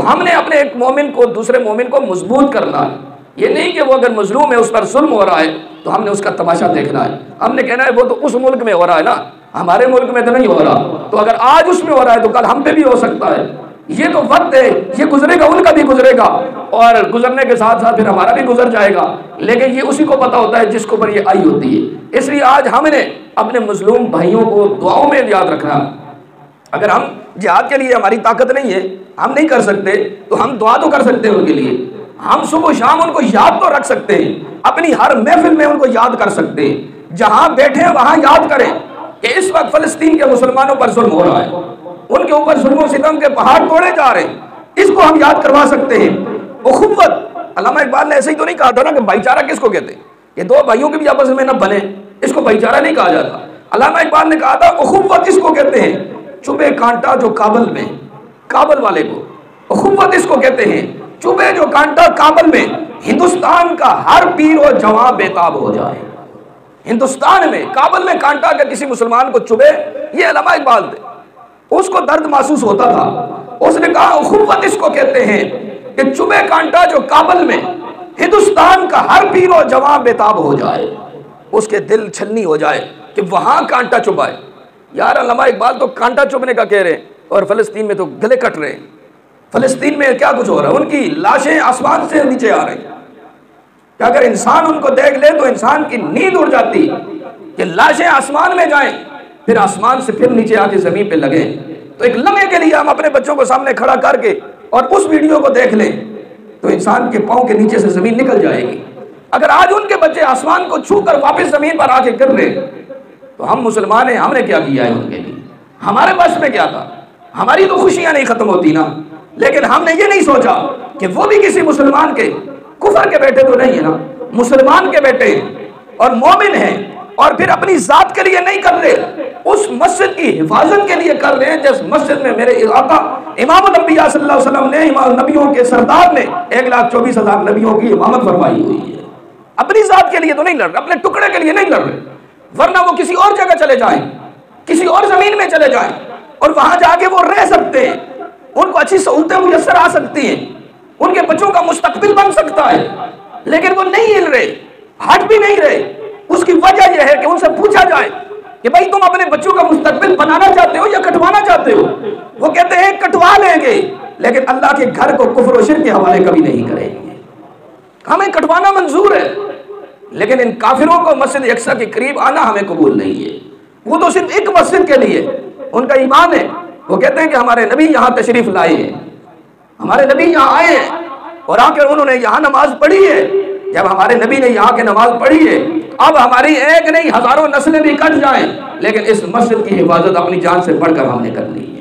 हमने अपने एक मोमिन को, दूसरे मोमिन को मजबूत करना है। ये नहीं कि वो अगर मजलूम है, उस पर जुल्म हो रहा है तो हमने उसका तमाशा देखना है। हमने कहना है वो तो उस मुल्क में हो रहा है ना, हमारे मुल्क में तो नहीं हो रहा। तो अगर आज उसमें हो रहा है तो कल हम पे भी हो सकता है। ये तो वक्त है, ये गुजरेगा, उनका भी गुजरेगा, और गुजरने के साथ साथ फिर हमारा भी गुजर जाएगा। लेकिन ये उसी को पता होता है जिसको पर ये आई होती है। इसलिए आज हमने अपने मजलूम भाइयों को दुआओं में याद रखना। अगर हम जिहाद के लिए हमारी ताकत नहीं है, हम नहीं कर सकते, तो हम दुआ तो कर सकते हैं उनके लिए। हम सुबह शाम उनको याद तो रख सकते हैं, अपनी हर महफिल में उनको याद कर सकते हैं। जहां बैठे हैं वहां याद करें कि इस वक्त फलस्तीन के मुसलमानों पर जुल्म हो रहा है, उनके ऊपर जुल्म सितम के पहाड़ तोड़े जा रहे हैं। इसको हम याद करवा सकते हैं। उखुव्वत, अल्लामा इकबाल ने ऐसे ही तो नहीं कहा था ना कि भाईचारा किसको कहते हैं, ये दो भाइयों के भी आपस में न बने, इसको भाईचारा नहीं कहा जाता। अल्लामा इकबाल ने कहा था उखुव्वत इसको कहते हैं, चुभे कांटा जो काबल में, काबल वाले को उखुव्वत इसको कहते हैं, चुभे जो कांटा काबल में, हिंदुस्तान का हर पीर और जवां बेताब हो जाए। हिंदुस्तान में काबल में कांटा अगर किसी मुसलमान को चुभे, ये अल्लामा इकबाल थे, उसको दर्द महसूस होता था। उसने कहा उखुव्वत इसको कहते हैं कि चुभे कांटा जो काबल में, हिंदुस्तान का हर पीर और जवां बेताब हो जाए, उसके दिल छलनी हो जाए कि वहां कांटा चुभाए। यार अल्लामा इकबाल तो कांटा चुभने का कह रहे हैं और फलस्तीन में तो गले कट रहे हैं। फलस्तीन में क्या कुछ हो रहा है, उनकी लाशें आसमान से नीचे आ रही हैं। कि अगर इंसान उनको देख ले तो इंसान की नींद उड़ जाती कि लाशें आसमान में जाएं, फिर आसमान से फिर नीचे आके जमीन पे लगे। तो एक लम्हे के लिए हम अपने बच्चों को सामने खड़ा करके और उस वीडियो को देख लें तो इंसान के पांव के नीचे से जमीन निकल जाएगी। अगर आज उनके बच्चे आसमान को छू कर वापिस जमीन पर आके गिर रहे तो हम मुसलमान हैं, हमने क्या किया है उनके लिए, हमारे पास में क्या था? हमारी तो खुशियां नहीं खत्म होती ना। लेकिन हमने ये नहीं सोचा कि वो भी किसी मुसलमान के कुफर के बेटे तो नहीं है ना, मुसलमान के बेटे और मोमिन हैं, और फिर अपनी जात के लिए नहीं कर रहे, उस मस्जिद की हिफाजत के लिए कर रहे हैं जिस मस्जिद में मेरे आका इमाम नबिया सल्लल्लाहु अलैहि वसल्लम ने, इमाम नबियों के सरदार ने 1,24,000 नबियों की इमामत फरमाई हुई है। अपनी जात के लिए तो नहीं लड़ रहे, अपने टुकड़े के लिए नहीं लड़ रहे, वरना वो किसी और जगह चले जाएं, किसी और जमीन में चले जाएं और वहां जाके वो रह सकते हैं, उनको अच्छी सहूलतें मुयस्सर आ सकती हैं, उनके बच्चों का मुस्तकबिल बन सकता है। लेकिन वो नहीं हिल रहे, हट भी नहीं रहे। उसकी वजह यह है कि उनसे पूछा जाए कि भाई तुम अपने बच्चों का मुस्तकबिल बनाना चाहते हो या कटवाना चाहते हो? वो कहते हैं कटवा लेंगे, लेकिन अल्लाह के घर को कुफ्र और शिर्क के हवाले कभी नहीं करेंगे। हमें कटवाना मंजूर है, लेकिन इन काफिरों को मस्जिद अक्सा के करीब आना हमें कबूल नहीं है। वो तो सिर्फ एक मस्जिद के लिए उनका ईमान है। वो कहते हैं कि हमारे नबी यहाँ तशरीफ लाए हैं, हमारे नबी यहाँ आए हैं और आकर उन्होंने यहाँ नमाज पढ़ी है। जब हमारे नबी ने यहाँ के नमाज पढ़ी है, अब हमारी एक नहीं हजारों नस्लें भी कट जाएं, लेकिन इस मस्जिद की हिफाजत अपनी जान से बढ़कर हमने कर ली है।